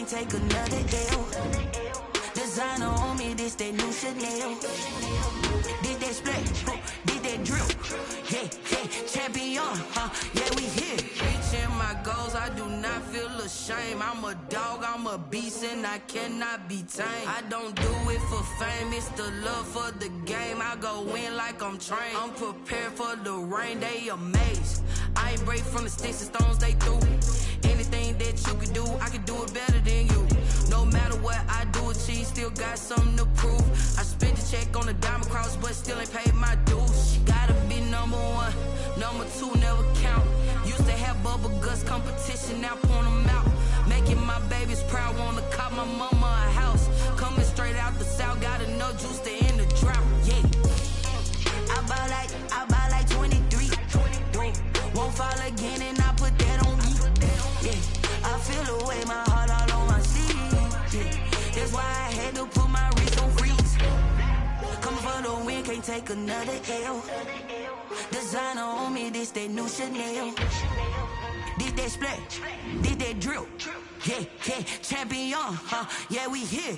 can't take another L. Designer on me, this that new Chanel. Did that split, did that drill. Yeah, champion, yeah, we here. Reaching my goals, I do not feel ashamed. I'm a dog, I'm a beast, and I cannot be tamed. I don't do it for fame, it's the love for the game. I go in like I'm trained. I'm prepared for the rain, they amazed. I ain't break from the sticks and stones they threw. Anything that you can do, I can do it better than you. No matter what I do, achieve, still got something to prove. I spent the check on the diamond cross, but still ain't paid my dues. Gotta be number one, number two never count. Used to have bubble guts competition, now point them out. Making my babies proud, wanna cop my mama a house. Coming straight out the south, got enough juice to end the drought. Yeah, I buy like 23. Won't fall again, and I put that on me. Yeah, I feel the way, my heart all on my sleeve. Yeah, that's why I had to put my wrist on freeze. Coming for the win, can't take another L. Designer on me, this that new Chanel. Did that split, did that drill. Yeah, champion, yeah, we here.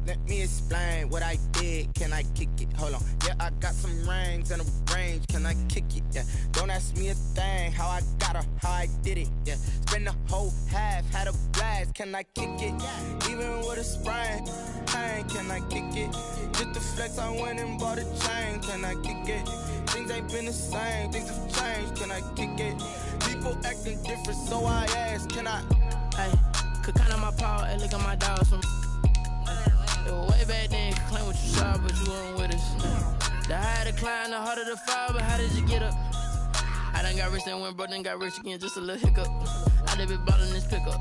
Let me explain what I did. Can I kick it? Hold on. Yeah, I got some rings and a range. Can I kick it? Yeah. Don't ask me a thing. How I got her, how I did it. Yeah. Spend the whole half, had a blast. Can I kick it? Even with a sprain. Hey, can I kick it? Just the flex, I went and bought a chain. Can I kick it? Things ain't been the same. Things have changed. Can I kick it? People acting different, so I ask. Can I? Hey, could count on my power and look at my dogs from. Way back then, you could claim what you saw, but you weren't with us. The higher the climb, the harder the fall, but how did you get up? I done got rich, then went broke, then got rich again, just a little hiccup. I done been ballin' this pickup.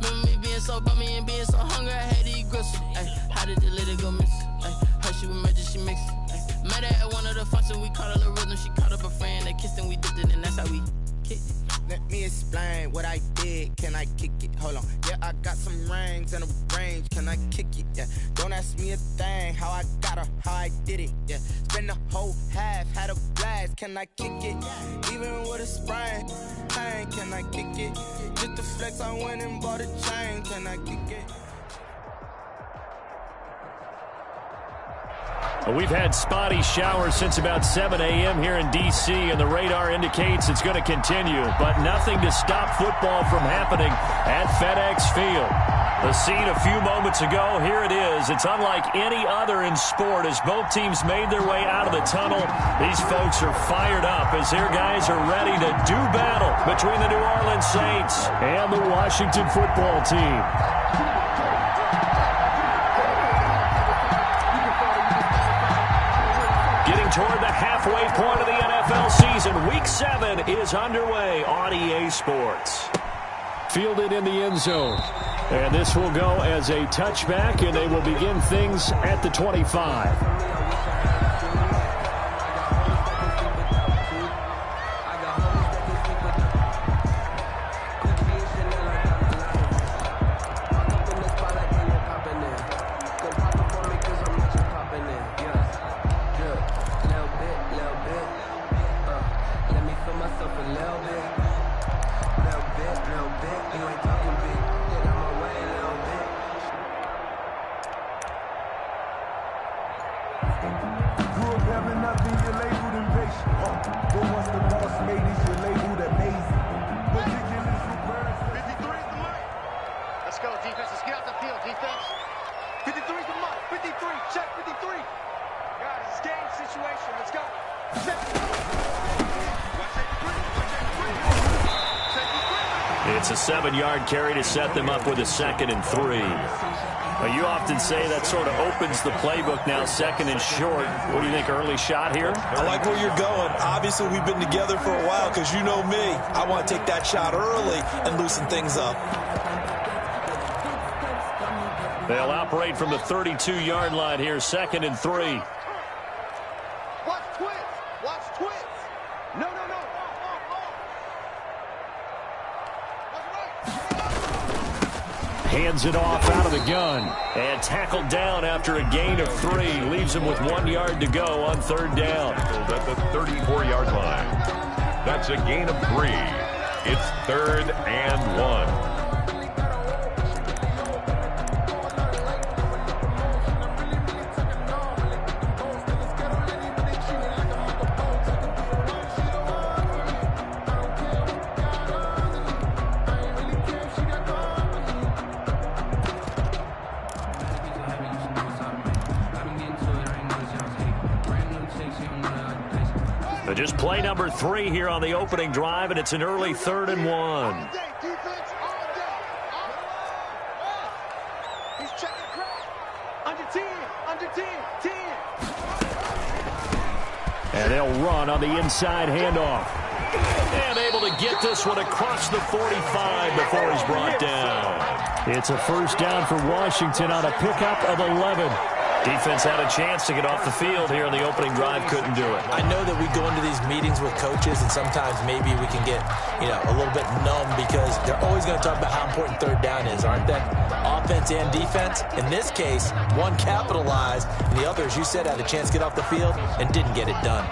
Remember me being so bummy and being so hungry, I had to eat gristle. Ay, how did the lady go miss? Ay, her she was magic, she mixed. Ay, met her at one of the functions, we caught a little rhythm, she caught up a friend, they kissed and we dipped it, and that's how we kicked it. Let me explain what I did. Can I kick it? Hold on. Yeah, I got some rings and a range. Can I kick it? Yeah. Don't ask me a thing. How I got her, how I did it. Yeah. Spend the whole half, had a blast. Can I kick it? Even with a sprain. Hey, can I kick it? Just the flex, I went and bought a chain. Can I kick it? We've had spotty showers since about 7 a.m. here in D.C., and the radar indicates it's going to continue, but nothing to stop football from happening at FedEx Field. The scene a few moments ago, here it is. It's unlike any other in sport as both teams made their way out of the tunnel. These folks are fired up as their guys are ready to do battle between the New Orleans Saints and the Washington football team. Toward the halfway point of the NFL season. Week 7 is underway on EA Sports. Fielded in the end zone. And this will go as a touchback, and they will begin things at the 25. It's a 7-yard carry to set them up with a 2nd and 3. Now, you often say that sort of opens the playbook now, 2nd and short. What do you think, early shot here? I like where you're going. Obviously, we've been together for a while because you know me. I want to take that shot early and loosen things up. They'll operate from the 32-yard line here, 2nd and 3. Hands it off out of the gun. And tackled down after a gain of 3. Leaves him with 1 yard to go on 3rd down. At the 34-yard line. That's a gain of 3. It's 3rd and 1. Just play number 3 here on the opening drive, and it's an early 3rd and 1. And they'll run on the inside handoff. And able to get this one across the 45 before he's brought down. It's a first down for Washington on a pickup of 11. Defense had a chance to get off the field here in the opening drive, couldn't do it. I know that we go into these meetings with coaches, and sometimes maybe we can get, a little bit numb because they're always going to talk about how important 3rd down is, aren't they? Offense and defense. In this case, one capitalized, and the other, as you said, had a chance to get off the field and didn't get it done.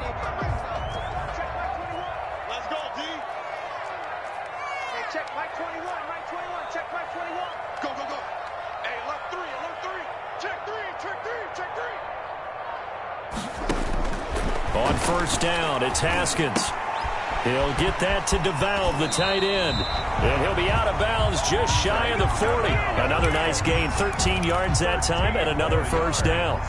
Let's go, D. Hey, check Mike 21, Mike 21, check Mike 21. Go, go, go. Hey, alert 3, alert 3. Check 3, check 3, check 3. On first down, it's Haskins. He'll get that to DeValve, the tight end. And he'll be out of bounds just shy of the 40. Another nice gain, 13 yards that time, and another first down.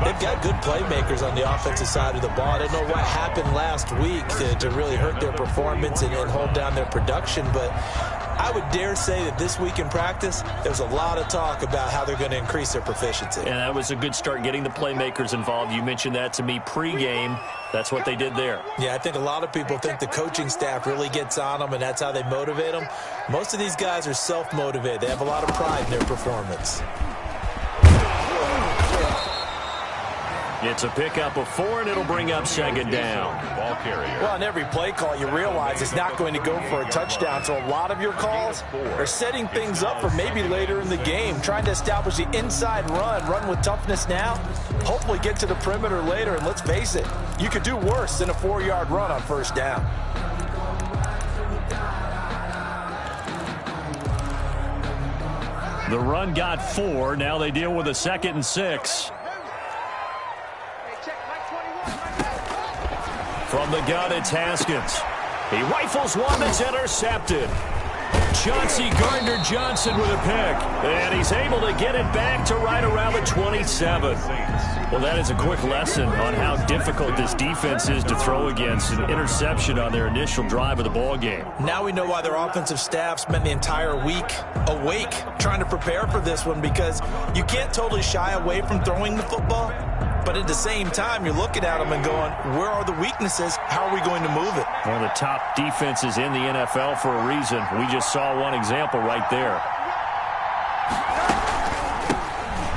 They've got good playmakers on the offensive side of the ball. I don't know what happened last week to really hurt their performance and hold down their production, but I would dare say that this week in practice, there's a lot of talk about how they're going to increase their proficiency. And that was a good start, getting the playmakers involved. You mentioned that to me pregame. That's what they did there. Yeah, I think a lot of people think the coaching staff really gets on them, and that's how they motivate them. Most of these guys are self-motivated. They have a lot of pride in their performance. It's a pickup of 4, and it'll bring up 2nd down. Ball carrier. Well, on every play call, you realize it's not going to go for a touchdown. So a lot of your calls are setting things up for maybe later in the game, trying to establish the inside run with toughness now, hopefully get to the perimeter later. And let's face it, you could do worse than a 4-yard run on first down. The run got 4. Now they deal with a 2nd and 6. From the gun, it's Haskins. He rifles one that's intercepted. Chauncey Gardner-Johnson with a pick. And he's able to get it back to right around the 27. Well, that is a quick lesson on how difficult this defense is to throw against. An interception on their initial drive of the ball game. Now we know why their offensive staff spent the entire week awake trying to prepare for this one, because you can't totally shy away from throwing the football. But at the same time, you're looking at them and going, where are the weaknesses? How are we going to move it? One of the top defenses in the NFL for a reason. We just saw one example right there.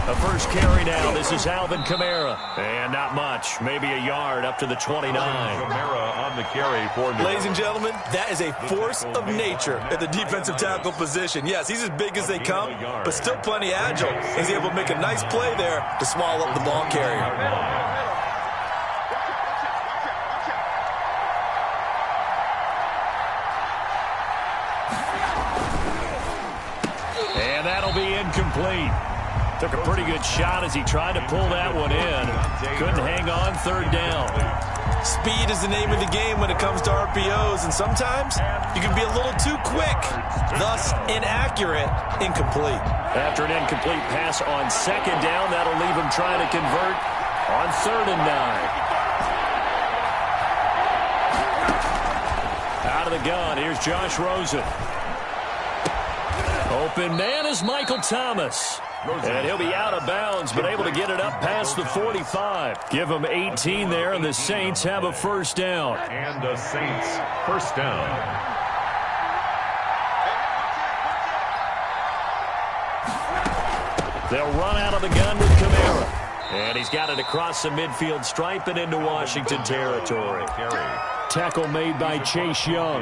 The first carry now. This is Alvin Kamara. And not much. Maybe a yard up to the 29. Kamara on the carry for Ladies and gentlemen, that is a force of nature at the defensive tackle position. Yes, he's as big as they come, but still plenty agile. He's able to make a nice play there to swallow up the ball carrier. And that'll be incomplete. Took a pretty good shot as he tried to pull that one in. Couldn't hang on, 3rd down. Speed is the name of the game when it comes to RPOs, and sometimes you can be a little too quick, thus inaccurate, incomplete. After an incomplete pass on 2nd down, that'll leave him trying to convert on 3rd and 9. Out of the gun, here's Josh Rosen. Open man is Michael Thomas. And he'll be out of bounds, but able to get it up past the 45. Give him 18 there, and the Saints have a first down. And the Saints, first down. They'll run out of the gun with Kamara. And he's got it across the midfield stripe and into Washington territory. tackle made by Chase Young.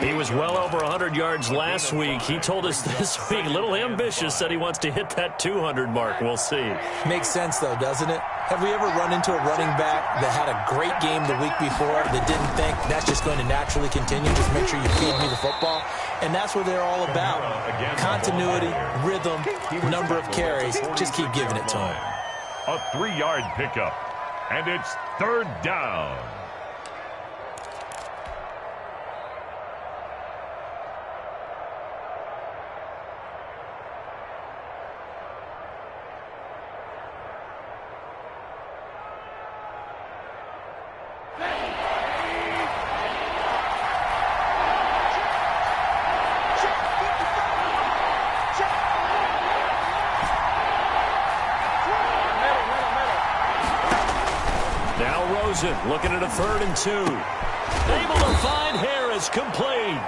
He was well over 100 yards last week. He told us this week, a little ambitious, that he wants to hit that 200 mark. We'll see. Makes sense, though, doesn't it? Have we ever run into a running back that had a great game the week before that didn't think that's just going to naturally continue? Just make sure you feed me the football. And that's what they're all about. Continuity, rhythm, number of carries. Just keep giving it to him. A 3-yard pickup, and it's 3rd down. Looking at a 3rd and 2. Able to find Harris, complete.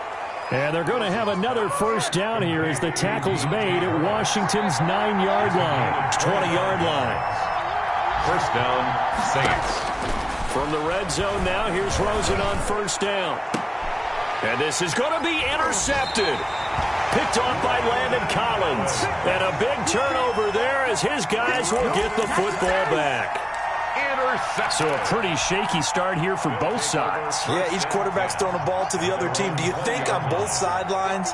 And they're going to have another first down here as the tackle's made at Washington's 9-yard line, 20-yard line. First down, Saints. From the red zone now, here's Rosen on first down. And this is going to be intercepted. Picked off by Landon Collins. And a big turnover there as his guys will get the football back. So a pretty shaky start here for both sides. Yeah, each quarterback's throwing a ball to the other team. Do you think on both sidelines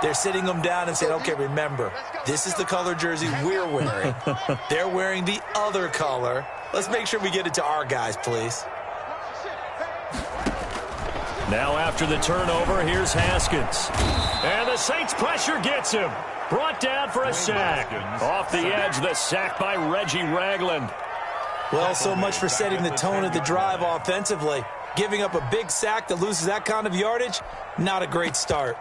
they're sitting them down and saying, okay, remember, this is the color jersey we're wearing. They're wearing the other color. Let's make sure we get it to our guys, please. Now after the turnover, here's Haskins. And the Saints pressure gets him. Brought down for a sack. Off the edge, the sack by Reggie Ragland. Well, so much for setting the tone of the drive offensively. Giving up a big sack that loses that kind of yardage, not a great start.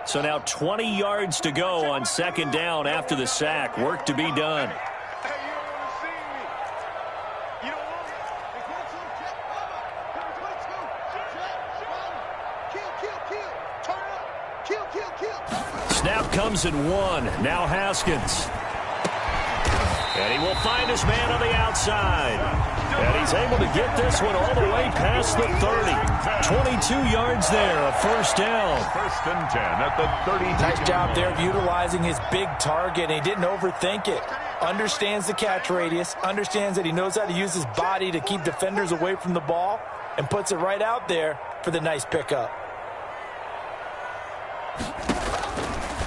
So now 20 yards to go on 2nd down after the sack. Work to be done. Snap comes in 1. Now Haskins. And he will find his man on the outside. And he's able to get this one all the way past the 30. 22 yards there, a first down. 1st and 10 at the 30. Nice job there of utilizing his big target. He didn't overthink it. Understands the catch radius. Understands that he knows how to use his body to keep defenders away from the ball. And puts it right out there for the nice pickup.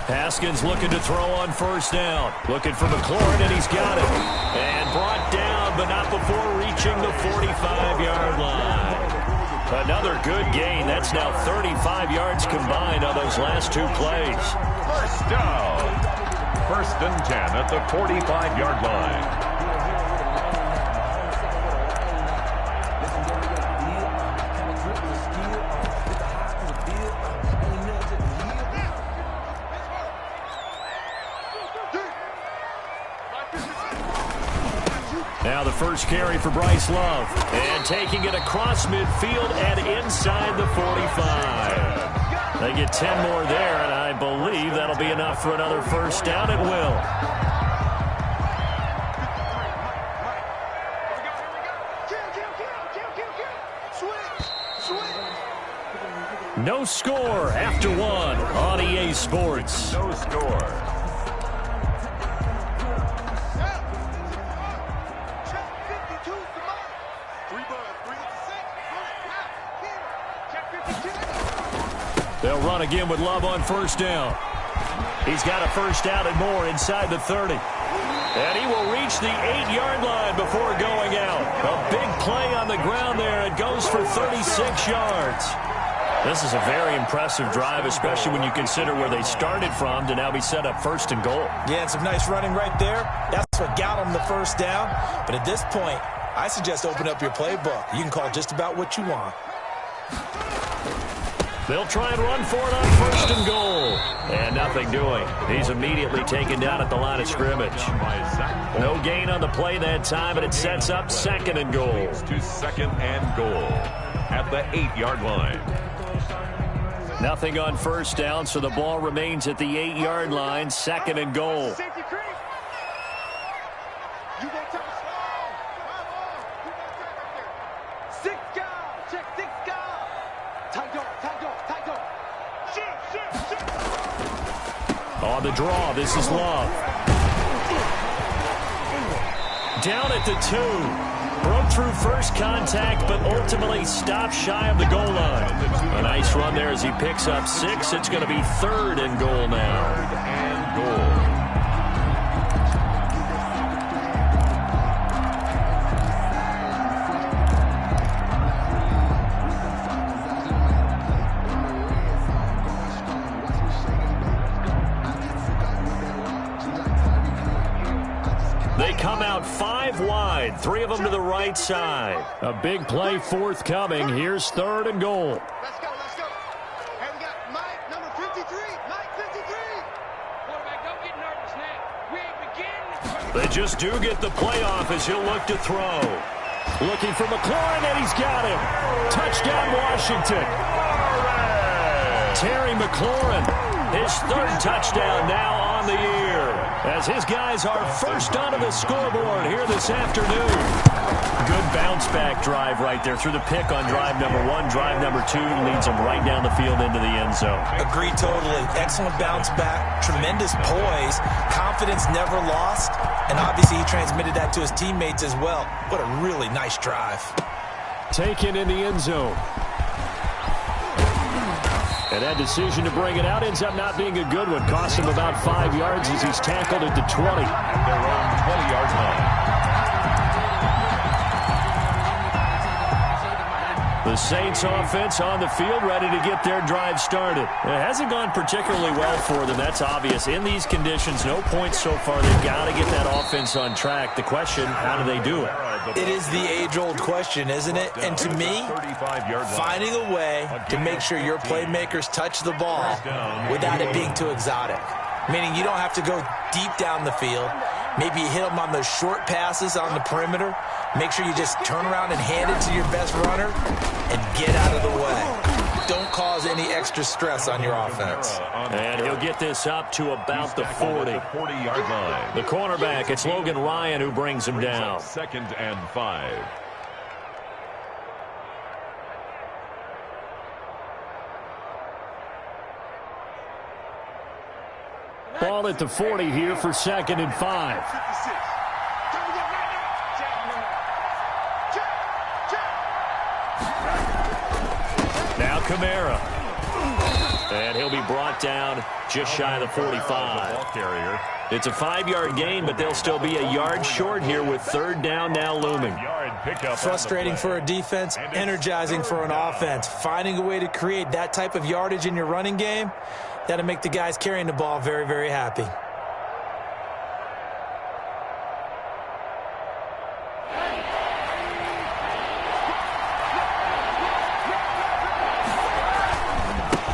Haskins looking to throw on first down. Looking for McLaurin, and he's got it. And brought down, but not before reaching the 45-yard line. Another good gain. That's now 35 yards combined on those last 2 plays. First down. 1st and 10 at the 45-yard line. Now the first carry for Bryce Love. And taking it across midfield and inside the 45. They get 10 more there, and I believe that'll be enough for another first down. It will. No score after 1 on EA Sports. No score. They'll run again with Love on first down. He's got a first down and more inside the 30. And he will reach the 8-yard line before going out. A big play on the ground there. It goes for 36 yards. This is a very impressive drive, especially when you consider where they started from to now be set up 1st and goal. Yeah, and some nice running right there. That's what got them the first down. But at this point, I suggest open up your playbook. You can call just about what you want. They'll try and run for it on 1st and goal. And nothing doing. He's immediately taken down at the line of scrimmage. No gain on the play that time, but it sets up 2nd and goal. To 2nd and goal at the 8-yard line. Nothing on first down, so the ball remains at the 8-yard line, 2nd and goal. On the draw, this is Love. Down at the 2. Broke through first contact, but ultimately stopped shy of the goal line. A nice run there as he picks up 6. It's going to be 3rd and goal now. 3rd and goal. They come out 5 wide, 3 of them to the right side. A big play forthcoming. Here's 3rd and goal. Let's go, let's go. Hey, we got Mike, number 53. Mike, 53. Quarterback, don't get nervous now. We ain't beginning. They just do get the playoff as he'll look to throw. Looking for McLaurin, and he's got him. Touchdown, Washington. Terry McLaurin, his 3rd touchdown now on the year, as his guys are first onto the scoreboard here this afternoon. Good bounce-back drive right there through the pick on drive number 1. Drive number 2 leads them right down the field into the end zone. Agree totally. Excellent bounce-back, tremendous poise, confidence never lost, and obviously he transmitted that to his teammates as well. What a really nice drive. Taken in the end zone. And that decision to bring it out ends up not being a good one. Cost him about 5 yards as he's tackled at the 20. At their own 20-yard line. The Saints offense on the field, ready to get their drive started. It hasn't gone particularly well for them. That's obvious. In these conditions, no points so far. They've got to get that offense on track. The question, how do they do it? It is the age-old question, isn't it? And to me, finding a way to make sure your playmakers touch the ball without it being too exotic. Meaning you don't have to go deep down the field. Maybe you hit them on those short passes on the perimeter. Make sure you just turn around and hand it to your best runner and get out of the way. Don't cause any extra stress on your offense. And he'll get this up to about the 40. 40-yard line. The cornerback, it's Logan Ryan who brings him down. 2nd and 5. Ball at the 40 here for 2nd and 5. Now Kamara. And he'll be brought down just shy of the 45. It's a 5-yard gain, but they'll still be a yard short here with 3rd down now looming. Frustrating for a defense, energizing for an offense. Finding a way to create that type of yardage in your running game, that'll make the guys carrying the ball very, very happy.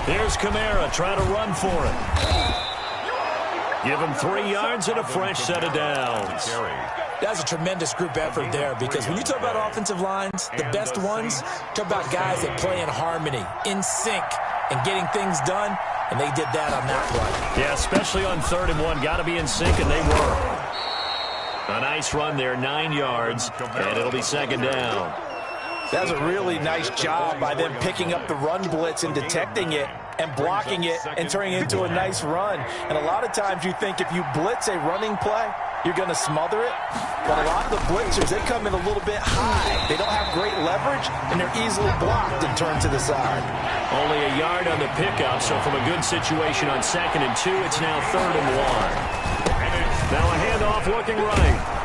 Here's Kamara trying to run for it. Give him 3 yards and a fresh set of downs. That's a tremendous group effort there, because when you talk about offensive lines, the best ones, talk about guys that play in harmony, in sync, and getting things done, and they did that on that play. Yeah, especially on 3rd and 1. Got to be in sync, and they were. A nice run there, 9 yards, and it'll be 2nd down. That was a really nice job by them picking up the run blitz and detecting it and blocking it and turning it into a nice run. And a lot of times you think if you blitz a running play, you're going to smother it. But a lot of the blitzers, they come in a little bit high. They don't have great leverage, and they're easily blocked and turned to the side. Only a yard on the pickup, so from a good situation on 2nd and 2, it's now 3rd and 1. Now a handoff looking right.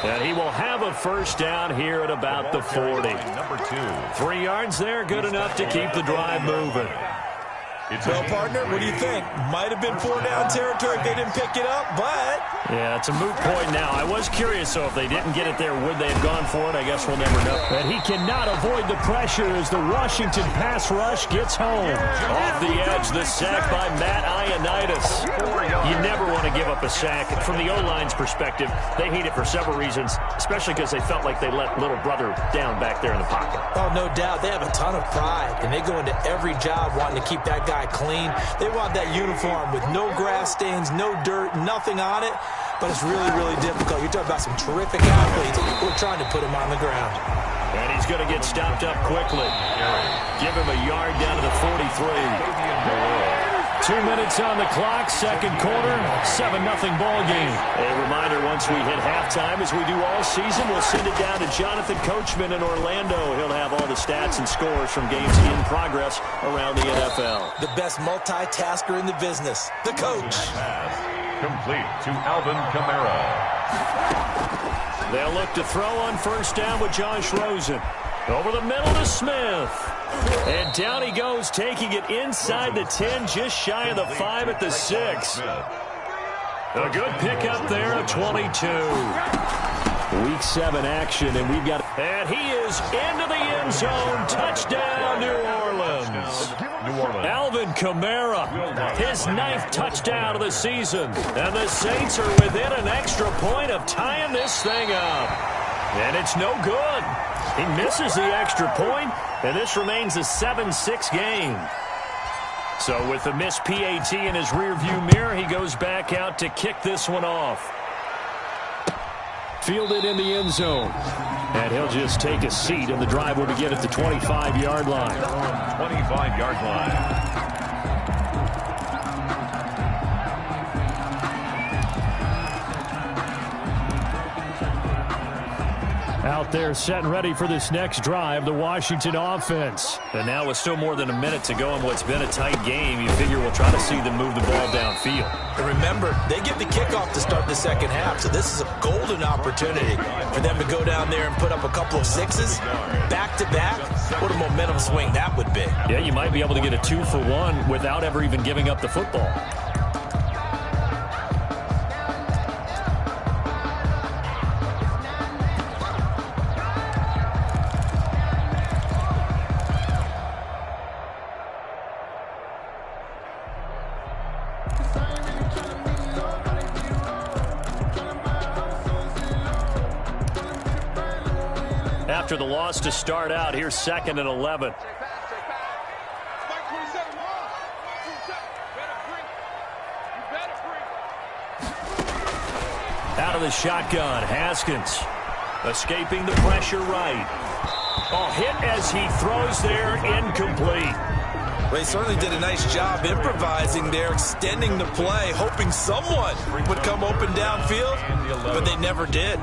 And he will have a first down here at about the 40. Number 2. 3 yards there, good enough to keep the drive moving. Well, partner, what do you think? Might have been 4-down territory if they didn't pick it up, but... Yeah, it's a moot point now. I was curious, so if they didn't get it there, would they have gone for it? I guess we'll never know. But he cannot avoid the pressure as the Washington pass rush gets home. Off the edge, the sack by Matt Ioannidis. You never want to give up a sack. From the O-line's perspective, they hate it for several reasons, especially because they felt like they let little brother down back there in the pocket. Oh, no doubt. They have a ton of pride, and they go into every job wanting to keep that guy clean. They want that uniform with no grass stains, no dirt, nothing on it. But it's really, really difficult. You're talking about some terrific athletes who are trying to put him on the ground. And he's going to get stopped up quickly. Give him a yard down to the 43. 2 minutes on the clock, second quarter, 7-0 ball game. A reminder, once we hit halftime, as we do all season, we'll send it down to Jonathan Coachman in Orlando. He'll have all the stats and scores from games in progress around the NFL. The best multitasker in the business, the coach. Complete to Alvin Kamara. They'll look to throw on first down with Josh Rosen. Over the middle to Smith. And down he goes, taking it inside the 10, just shy of the 5 at the 6. A good pickup there at 22. Week 7 action, and we've got... And he is into the end zone. Touchdown, New Orleans. Alvin Kamara, his 9th touchdown of the season. And the Saints are within an extra point of tying this thing up. And it's no good. He misses the extra point, and this remains a 7-6 game. So with the missed PAT in his rearview mirror, he goes back out to kick this one off. Fielded in the end zone. And he'll just take a seat, and the drive will begin at the 25-yard line. 25-yard line. Out there set and ready for this next drive, the Washington offense. And now with still more than a minute to go in what's been a tight game, you figure we'll try to see them move the ball downfield. And remember, they get the kickoff to start the second half, so this is a golden opportunity for them to go down there and put up a couple of sixes back-to-back. What a momentum swing that would be. Yeah, you might be able to get a 2-for-1 without ever even giving up the football. After the loss to start out, here's 2nd and 11. Out of the shotgun, Haskins escaping the pressure right. Oh, hit as he throws there, incomplete. They certainly did a nice job improvising there, extending the play, hoping someone would come open downfield, but they never did.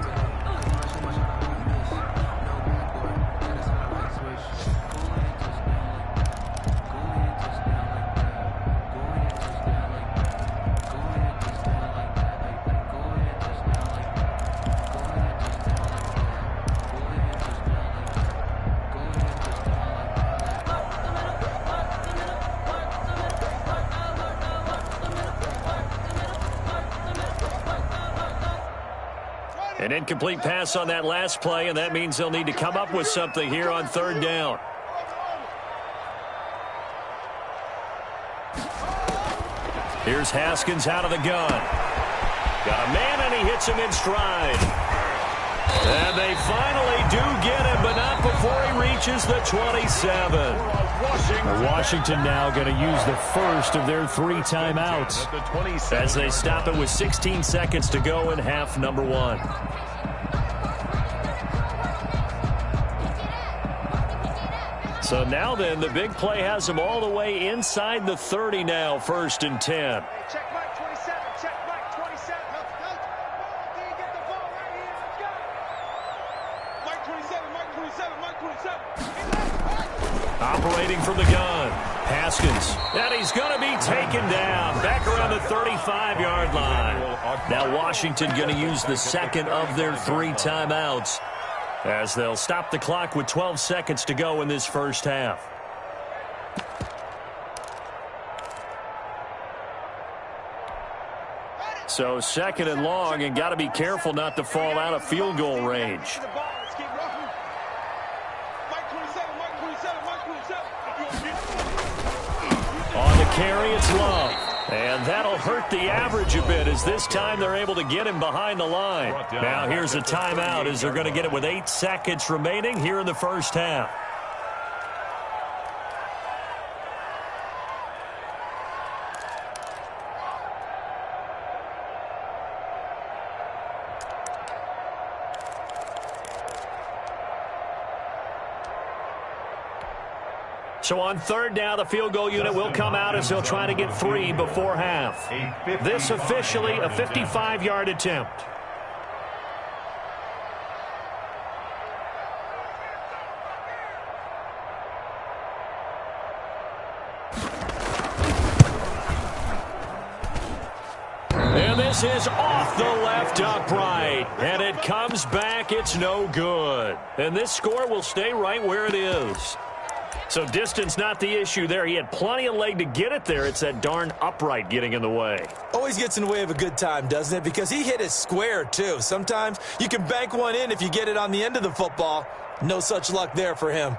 An incomplete pass on that last play, and that means they'll need to come up with something here on 3rd down. Here's Haskins out of the gun. Got a man, and he hits him in stride. And they finally do get him, but not before he reaches the 27. Washington now going to use the first of their 3 timeouts as they stop it with 16 seconds to go in half number 1. So now then, the big play has them all the way inside the 30 now, 1st and 10. Check Mike 27, check Mike 27. Can you get the ball right here? Let's go. Mike 27, Mike 27, Mike 27. Operating from the gun, Haskins, and he's going to be taken down back around the 35-yard line. Now Washington going to use the 2nd of their 3 timeouts as they'll stop the clock with 12 seconds to go in this first half. So second and long, and got to be careful not to fall out of field goal range. On the carry, it's Love. And that'll hurt the average a bit, as this time they're able to get him behind the line. Now here's a timeout, as they're going to get it with 8 seconds remaining here in the first half. So on third down, the field goal unit will come out as they'll try to get 3 before half. This officially a 55-yard attempt. And this is off the left upright. And it comes back. It's no good. And this score will stay right where it is. So distance not the issue there. He had plenty of leg to get it there. It's that darn upright getting in the way. Always gets in the way of a good time, doesn't it? Because he hit it square, too. Sometimes you can bank one in if you get it on the end of the football. No such luck there for him.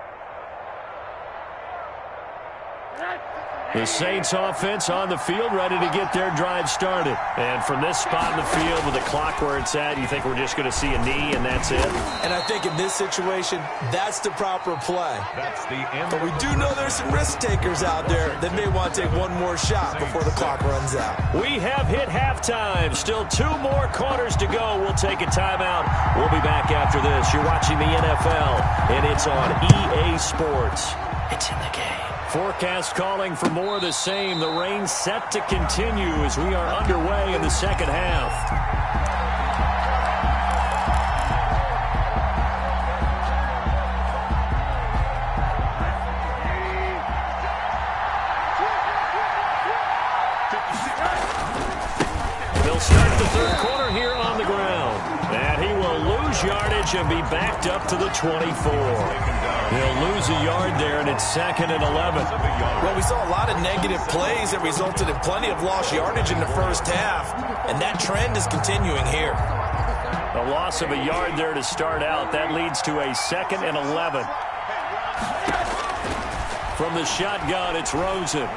The Saints offense on the field, ready to get their drive started. And from this spot in the field with the clock where it's at, you think we're just going to see a knee and that's it? And I think in this situation, that's the proper play. But we do know there's some risk takers out there that may want to take one more shot before the clock runs out. We have hit halftime. Still 2 more quarters to go. We'll take a timeout. We'll be back after this. You're watching the NFL, and it's on EA Sports. It's in the game. Forecast calling for more of the same. The rain set to continue as we are underway in the second half. They'll start the third quarter here on the ground. And he will lose yardage and be backed up to the 24. He'll lose a yard there, and it's 2nd and 11. Well, we saw a lot of negative plays that resulted in plenty of lost yardage in the first half, and that trend is continuing here. A loss of a yard there to start out. That leads to a 2nd and 11. From the shotgun, it's Rosen.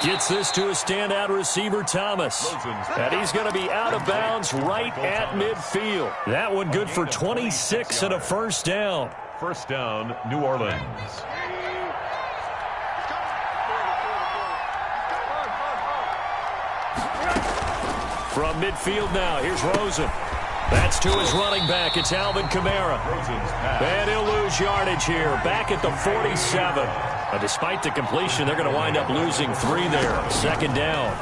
Gets this to a standout receiver, Thomas. And he's going to be out of bounds right at midfield. That one good for 26 and a first down. First down, New Orleans. From midfield now, here's Rosen. That's to his running back. It's Alvin Kamara. And he'll lose yardage here. Back at the 47. Despite the completion, they're going to wind up losing 3 there. 2nd down.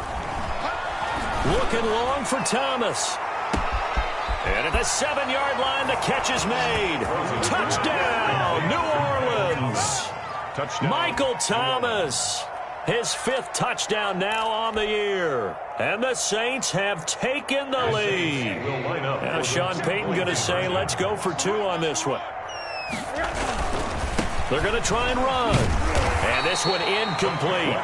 Looking long for Thomas. And at the 7-yard line, the catch is made. Touchdown, New Orleans. Touchdown. Michael Thomas. His 5th touchdown now on the year. And the Saints have taken the lead. Now Sean Payton going to say, let's go for 2 on this one. They're going to try and run. And this one incomplete.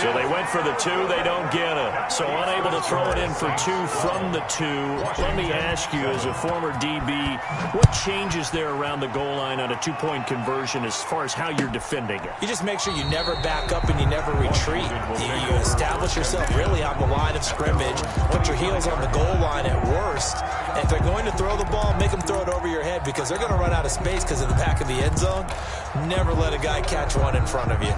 So they went for the 2. They don't get it. So unable to throw it in for 2 from the 2. Let me ask you, as a former DB, what changes there around the goal line on a 2-point conversion as far as how you're defending it? You just make sure you never back up and you never retreat. You establish yourself really on the line of scrimmage. Put your heels on the goal line at worst. And if they're going to throw the ball, make them throw it over your head, because they're going to run out of space because of the back of the end zone. Never let a guy catch one in front of you.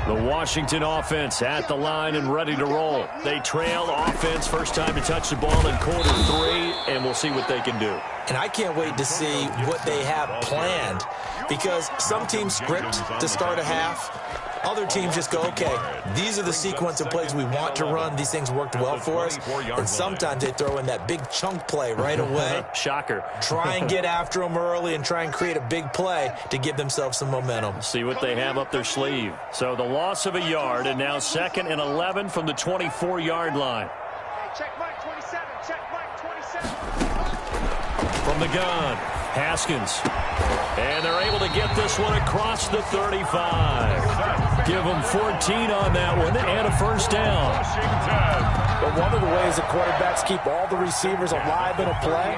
The Washington offense at the line and ready to roll. They trail offense, first time to touch the ball in quarter 3, and we'll see what they can do. And I can't wait to see what they have planned, because some teams script to start a half. Other teams just go, okay, these are the sequence of plays we want to run. These things worked well for us. And sometimes they throw in that big chunk play right away. Shocker. Try and get after them early and try and create a big play to give themselves some momentum. See what they have up their sleeve. So the loss of a yard, and now 2nd and 11 from the 24-yard line. Check Mike 27. Check Mike 27. From the gun, Haskins. And they're able to get this one across the 35. give them 14 on that one and a first down. But one of the ways that quarterbacks keep all the receivers alive in a play,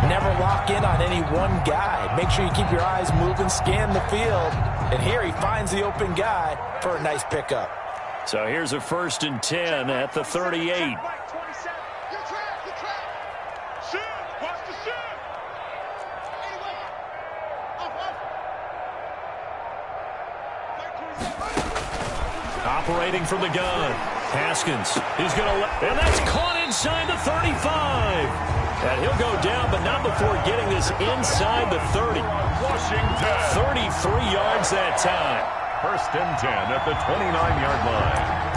never lock in on any one guy. Make sure you keep your eyes moving, scan the field. And here he finds the open guy for a nice pickup. So here's a 1st and 10 at the 38. Operating from the gun. Haskins. He's going to and that's caught inside the 35. And he'll go down, but not before getting this inside the 30. Washington. 33 yards that time. 1st and 10 at the 29-yard line.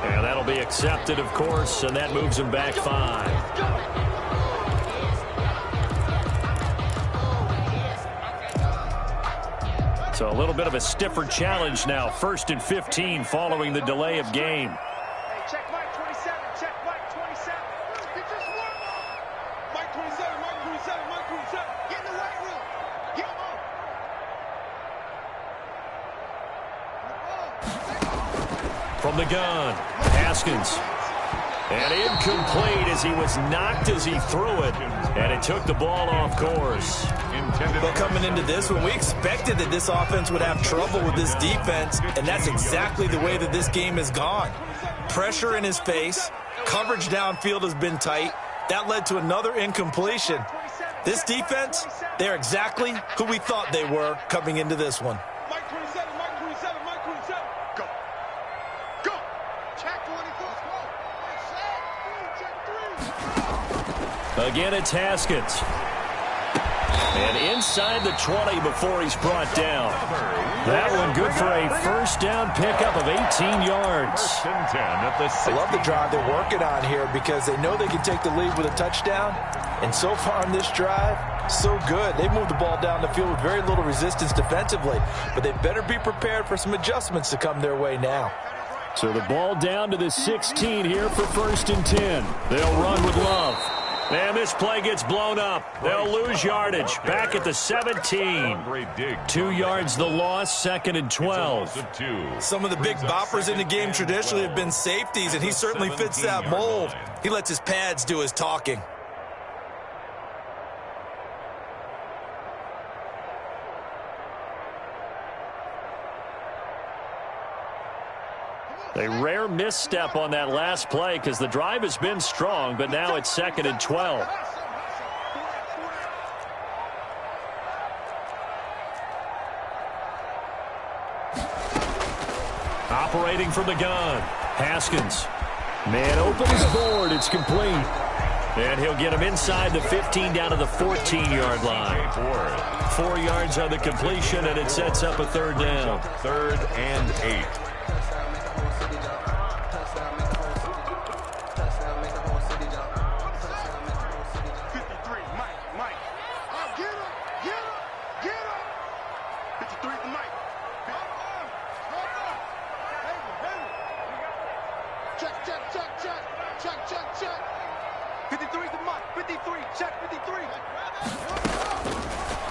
And that'll be accepted, of course, and that moves him back 5. So a little bit of a stiffer challenge now. 1st and 15 following the delay of game. Check Mike 27. Check Mike 27. Mike 27. Mike 27. Mike 27. Get in the right room. Get him on. From the gun, Haskins. And incomplete as he was knocked as he threw it. And it took the ball off course. But coming into this one, we expected that this offense would have trouble with this defense, and that's exactly the way that this game has gone. Pressure in his face, coverage downfield has been tight. That led to another incompletion. This defense, they're exactly who we thought they were coming into this one. Mike 27. Mike 27. Mike 27. Go. Go. Check 24. Check 3. Again, it's Haskins. And inside the 20 before he's brought down. That one good for a first down pickup of 18 yards. 1st and 10 at the 60. I love the drive they're working on here because they know they can take the lead with a touchdown. And so far on this drive, so good. They moved the ball down the field with very little resistance defensively. But they better be prepared for some adjustments to come their way now. So the ball down to the 16 here for 1st and 10. They'll run with Love. And this play gets blown up. They'll lose yardage. Back at the 17. 2 yards the loss, 2nd and 12. Some of the big boppers in the game traditionally have been safeties, and he certainly fits that mold. He lets his pads do his talking. A rare misstep on that last play because the drive has been strong, but now it's 2nd and 12. Operating from the gun, Haskins. Man open his board, it's complete. And he'll get him inside the 15 down to the 14-yard line. 4 yards on the completion, and it sets up a 3rd down. 3rd and 8.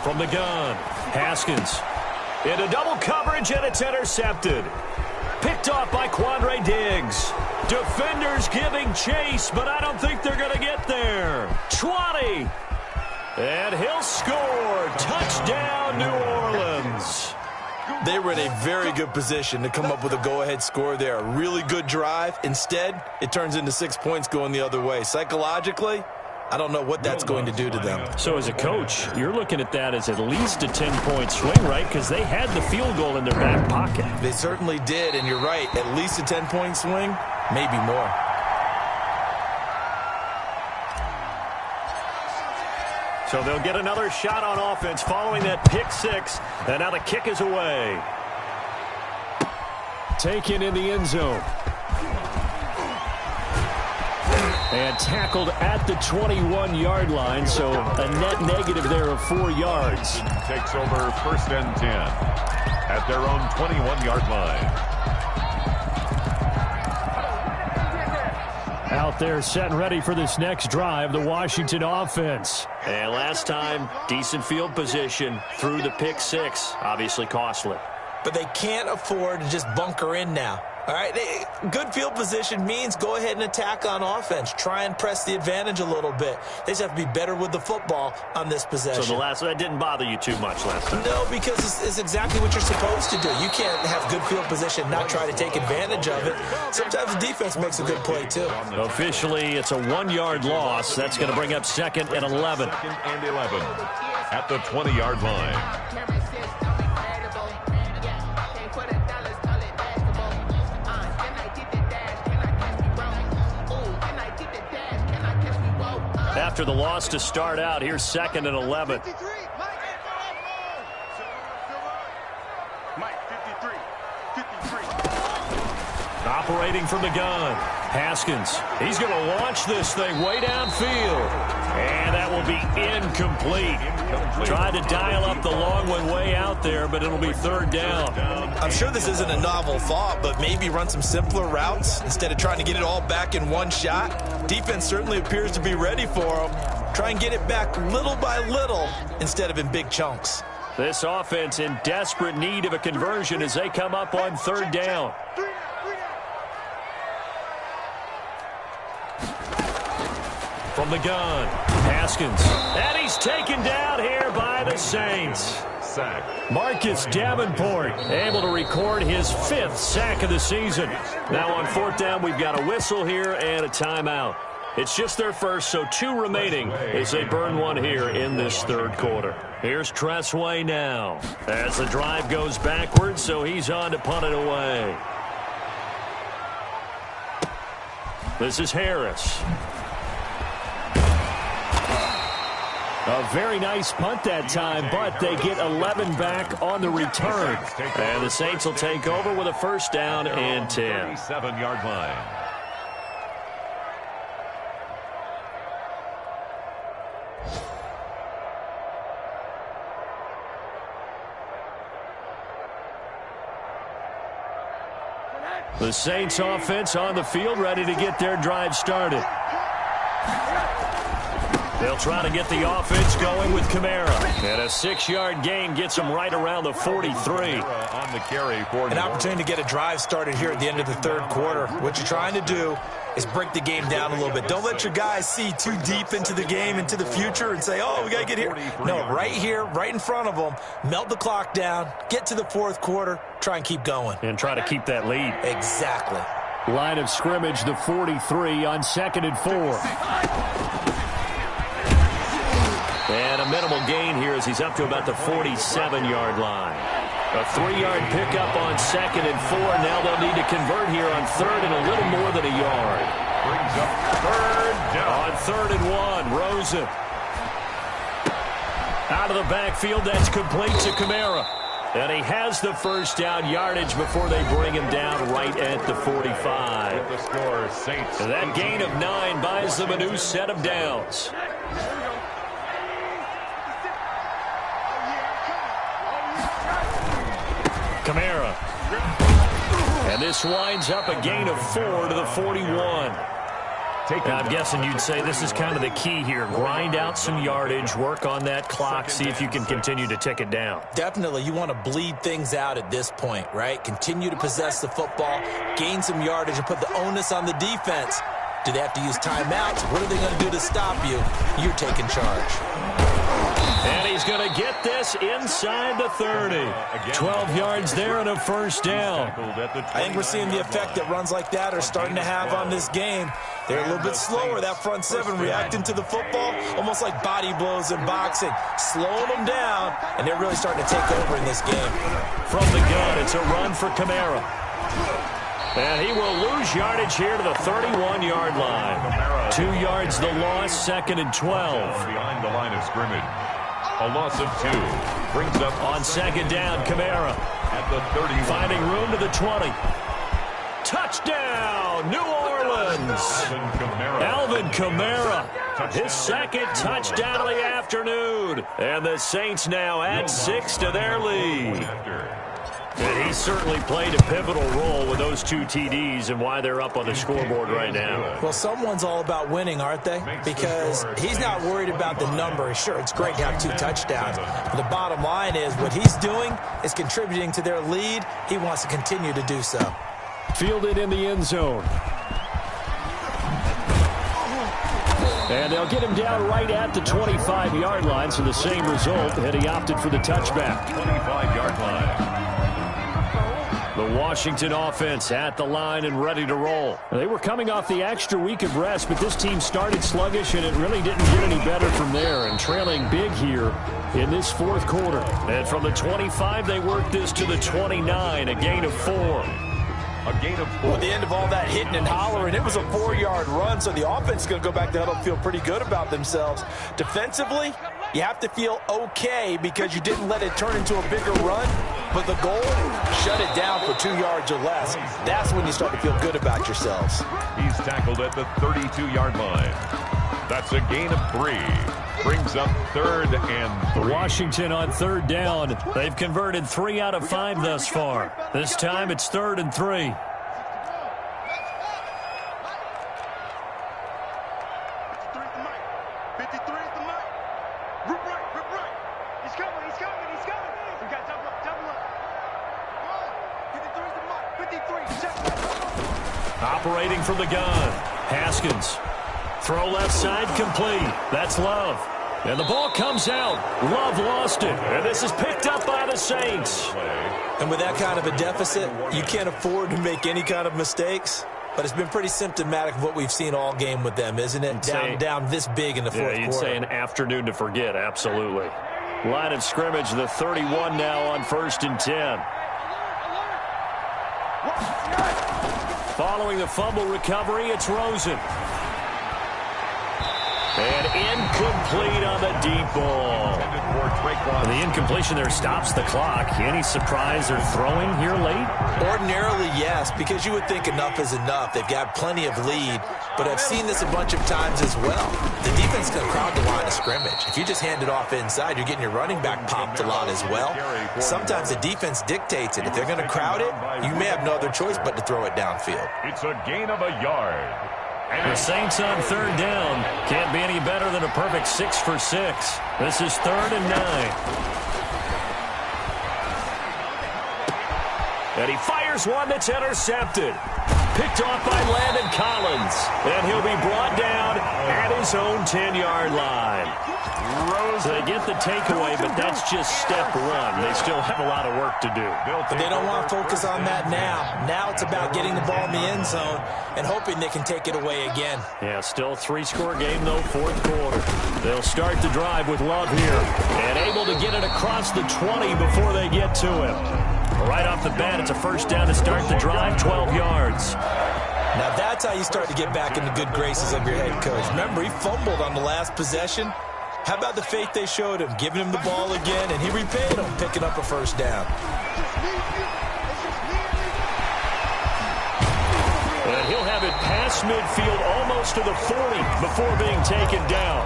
From the gun, Haskins. Into double coverage, and it's intercepted. Picked off by Quandre Diggs. Defenders giving chase, but I don't think they're going to get there. 20. And he'll score. Touchdown, New Orleans. They were in a very good position to come up with a go-ahead score there. A really good drive. Instead, it turns into 6 points going the other way. Psychologically, I don't know what that's going to do to them. So as a coach, you're looking at that as at least a 10-point swing, right? Because they had the field goal in their back pocket. They certainly did, and you're right. At least a 10-point swing, maybe more. So they'll get another shot on offense following that pick 6, and now the kick is away. taken in the end zone. And tackled at the 21-yard line, so a net negative there of 4 yards. Takes over 1st and 10 at their own 21-yard line. Out there set and ready for this next drive, the Washington offense. And last time, decent field position through the pick 6. Obviously costly. But they can't afford to just bunker in now. All right, good field position means go ahead and attack on offense. Try and press the advantage a little bit. They just have to be better with the football on this possession. So that didn't bother you too much last time? No, because it's exactly what you're supposed to do. You can't have good field position, not try to take advantage of it. Sometimes the defense makes a good play, too. Officially, it's a 1-yard loss. That's going to bring up 2nd and 11. 2nd and 11 at the 20-yard line. After the loss to start out, here's 2nd and 11. Operating from the gun, Haskins. He's going to launch this thing way downfield. And that will be incomplete. Tried to dial up the long one way out there, but it'll be 3rd down. I'm sure this isn't a novel thought, but maybe run some simpler routes instead of trying to get it all back in one shot. Defense certainly appears to be ready for them. Try and get it back little by little instead of in big chunks. This offense in desperate need of a conversion as they come up on 3rd down. From the gun, Haskins. And he's taken down here by the Saints. Sack. Marcus Davenport able to record his 5th sack of the season. Now on 4th down, we've got a whistle here and a timeout. It's just their first, so 2 remaining as they burn one here in this 3rd quarter. Here's Tressway now as the drive goes backwards, so he's on to punt it away. This is Harris. A very nice punt that time, but they get 11 back on the return. And the Saints will take over with a 1st down and 10. 37-yard line. The Saints offense on the field, ready to get their drive started. They'll try to get the offense going with Kamara. And a 6-yard gain gets them right around the 43. On the carry for an opportunity to get a drive started here at the end of the 3rd quarter. What you're trying to do is break the game down a little bit. Don't let your guys see too deep into the game, into the future, and say, oh, we got to get here. No, right here, right in front of them, melt the clock down, get to the 4th quarter, try and keep going. And try to keep that lead. Exactly. Line of scrimmage, the 43 on 2nd and 4. And a minimal gain here as he's up to about the 47-yard line. A 3-yard pickup on 2nd and 4. Now they'll need to convert here on 3rd and a little more than a yard. Brings up 3rd down. On 3rd and 1, Rosen. Out of the backfield, that's complete to Kamara. And he has the 1st down yardage before they bring him down right at the 45. With the score, Saints. And that gain of 9 buys them a new set of downs. Kamara. And this winds up a gain of 4 to the 41. I'm guessing you'd say this is kind of the key here. Grind out some yardage, work on that clock, see if you can continue to tick it down. Definitely. You want to bleed things out at this point, right? Continue to possess the football, gain some yardage, and put the onus on the defense. Do they have to use timeouts? What are they going to do to stop you? You're taking charge. And he's going to get this inside the 30. 12 yards there and a 1st down. I think we're seeing the effect that runs like that are starting to have on this game. They're a little bit slower, that front 7, reacting to the football, almost like body blows in boxing, slowing them down, and they're really starting to take over in this game. From the gun, it's a run for Kamara. And he will lose yardage here to the 31-yard line. 2 yards the loss, 2nd and 12. Behind the line of scrimmage. A loss of 2. Brings up on 2nd down, Kamara. At the 30. Finding room to the 20. Touchdown, New Orleans. Alvin Kamara, his second touchdown of the afternoon. And the Saints now add 6 to their lead. And he certainly played a pivotal role with those 2 TDs and why they're up on the scoreboard right now. Well, someone's all about winning, aren't they? Because he's not worried about the number. Sure, it's great to have 2 touchdowns. But the bottom line is what he's doing is contributing to their lead. He wants to continue to do so. Fielded in the end zone. And they'll get him down right at the 25-yard line, so the same result had he opted for the touchback. 25-yard line. The Washington offense at the line and ready to roll. They were coming off the extra week of rest, but this team started sluggish, and it really didn't get any better from there, and trailing big here in this fourth quarter. And from the 25, they worked this to the 29, a gain of 4. A gain of 4. Well, at the end of all that hitting and hollering, it was a 4-yard run, so the offense is going to go back to huddle and feel pretty good about themselves. Defensively, you have to feel okay because you didn't let it turn into a bigger run, but the goal, shut it down for 2 yards or less. That's when you start to feel good about yourselves. He's tackled at the 32-yard line. That's a gain of 3. Brings up 3rd and 3. Washington on 3rd down. They've converted 3 out of 5 thus far. This time it's 3rd and 3. 53 is the mic. Rip right. He's coming. We got double up. 53 is the mic. 53, check. Operating from the gun. Haskins. Throw left side complete. That's Love. And the ball comes out. Love lost it. And this is picked up by the Saints. And with that kind of a deficit, you can't afford to make any kind of mistakes. But it's been pretty symptomatic of what we've seen all game with them, isn't it? Down this big in the fourth quarter. You'd say an afternoon to forget, absolutely. Line of scrimmage, the 31 now on 1st and 10. Following the fumble recovery, it's Rosen. And incomplete on the deep ball. And the incompletion there stops the clock. Any surprise they're throwing here late? Ordinarily, yes, because you would think enough is enough. They've got plenty of lead, but I've seen this a bunch of times as well. The defense can crowd the line of scrimmage. If you just hand it off inside, you're getting your running back popped a lot as well. Sometimes the defense dictates it. If they're going to crowd it, you may have no other choice but to throw it downfield. It's a gain of a yard. The Saints on 3rd down. Can't be any better than a perfect 6 for 6. This is 3rd and 9. And he fires one that's intercepted. Picked off by Landon Collins. And he'll be brought down at his own 10-yard line. So they get the takeaway, but that's just step 1. They still have a lot of work to do. But they don't want to focus on that now. Now it's about getting the ball in the end zone and hoping they can take it away again. Yeah, still 3-score game, though, 4th quarter. They'll start the drive with Love here. And able to get it across the 20 before they get to him. Right off the bat, it's a 1st down to start the drive, 12 yards. Now that's how you start to get back in the good graces of your head coach. Remember, he fumbled on the last possession. How about the faith they showed him, giving him the ball again, and he repaid them, picking up a 1st down. And he'll have it past midfield, almost to the 40 before being taken down.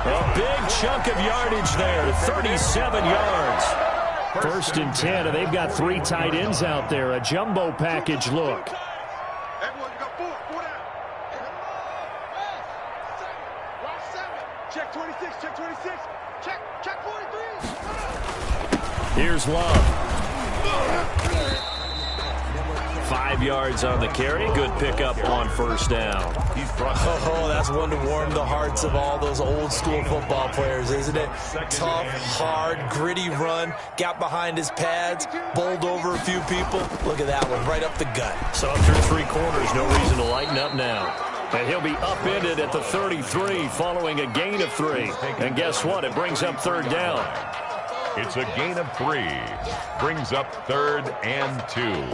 A big chunk of yardage there, 37 yards. 1st and 10, and they've got 3 tight ends out there. A jumbo package look. Check 26, check 26, check 43. Here's Love. 5 yards on the carry. Good pickup on 1st down. Oh, that's one to warm the hearts of all those old school football players, isn't it? Tough, hard, gritty run. Got behind his pads, bowled over a few people. Look at that one, right up the gut. So after 3 quarters, no reason to lighten up now. And he'll be upended at the 33 following a gain of 3. And guess what? It brings up 3rd down. It's a gain of 3. Brings up 3rd and 2.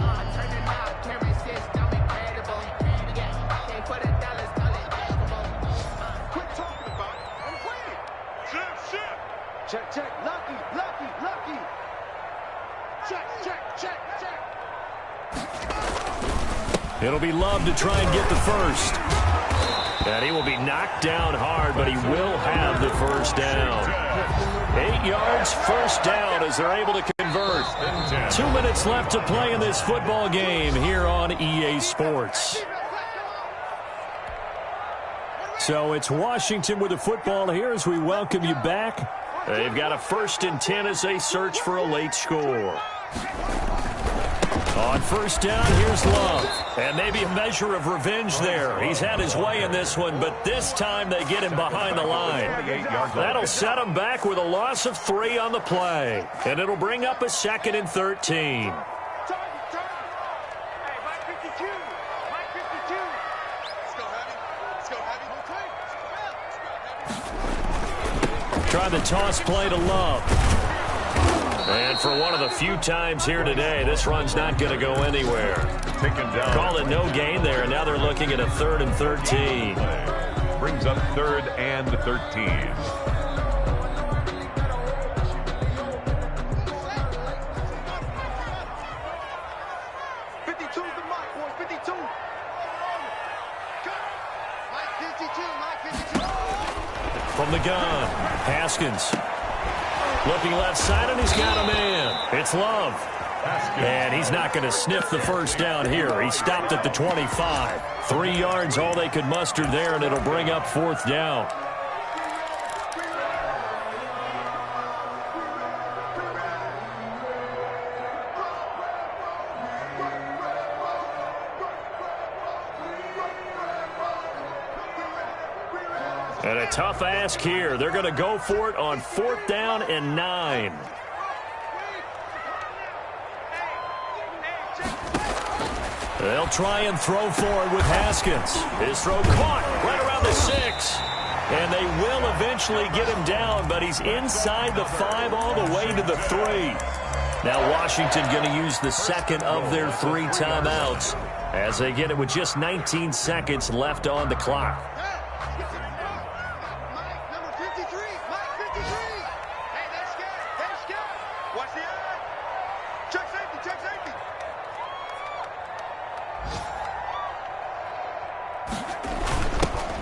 Check, lucky. Check. It'll be Love to try and get the first. And he will be knocked down hard, but he will have the first down. 8 yards, first down as they're able to convert. 2 minutes left to play in this football game here on EA Sports. So it's Washington with the football here as we welcome you back. They've got a 1st and 10 as they search for a late score. On first down, here's Love. And maybe a measure of revenge there. He's had his way in this one, but this time they get him behind the line. That'll set him back with a loss of 3 on the play. And it'll bring up a 2nd and 13. Try the toss play to Love. And for one of the few times here today, this run's not going to go anywhere. Call it no gain there, and now they're looking at a 3rd and 13. Brings up 3rd and 13. From the gun, Haskins. Looking left side, and he's got a man. It's Love. And he's not going to sniff the first down here. He stopped at the 25. 3 yards, all they could muster there, and it'll bring up 4th down. And a tough ask here. They're going to go for it on 4th down and 9. They'll try and throw forward with Haskins. His throw caught right around the 6. And they will eventually get him down, but he's inside the 5 all the way to the 3. Now Washington going to use the 2nd of their 3 timeouts as they get it with just 19 seconds left on the clock.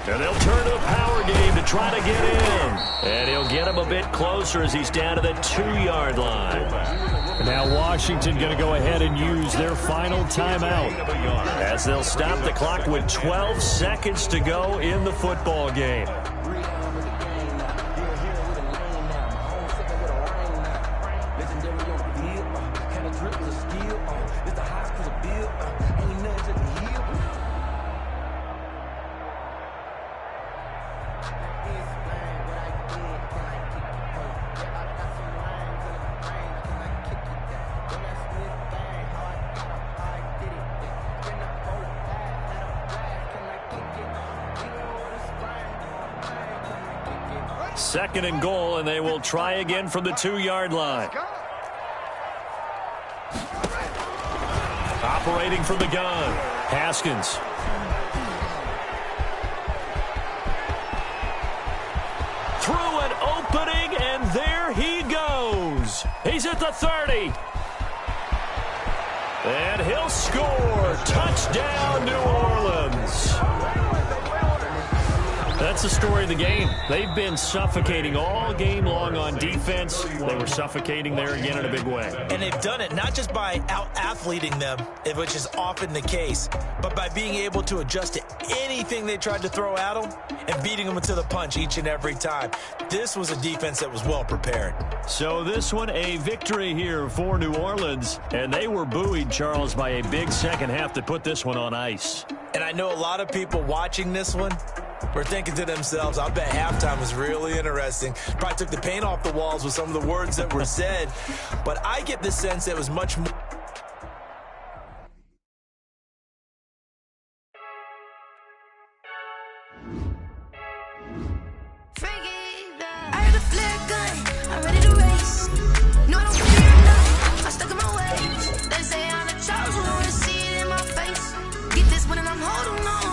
And they'll turn to the power game to try to get in. And he'll get him a bit closer as he's down to the 2-yard line. Now Washington going to go ahead and use their final timeout as they'll stop the clock with 12 seconds to go in the football game. Second and goal, and they will try again from the 2-yard line. Operating from the gun, Haskins. Through an opening, and there he goes. He's at the 30. And he'll score. Touchdown, New Orleans. That's the story of the game. They've been suffocating all game long on defense. They were suffocating there again in a big way. And they've done it not just by out-athleting them, which is often the case, but by being able to adjust to anything they tried to throw at them and beating them to the punch each and every time. This was a defense that was well prepared. So this one a victory here for New Orleans, and they were buoyed, Charles, by a big second half to put this one on ice. And I know a lot of people watching this one were thinking to themselves, I bet halftime was really interesting. Probably took the paint off the walls with some of the words that were said. But I get the sense that it was much more. I heard a flare gun, I'm ready to race. No, I don't fear nothing, I'm stuck in my ways. They say I'm the chosen one, see it in my face. Get this one and I'm holding on.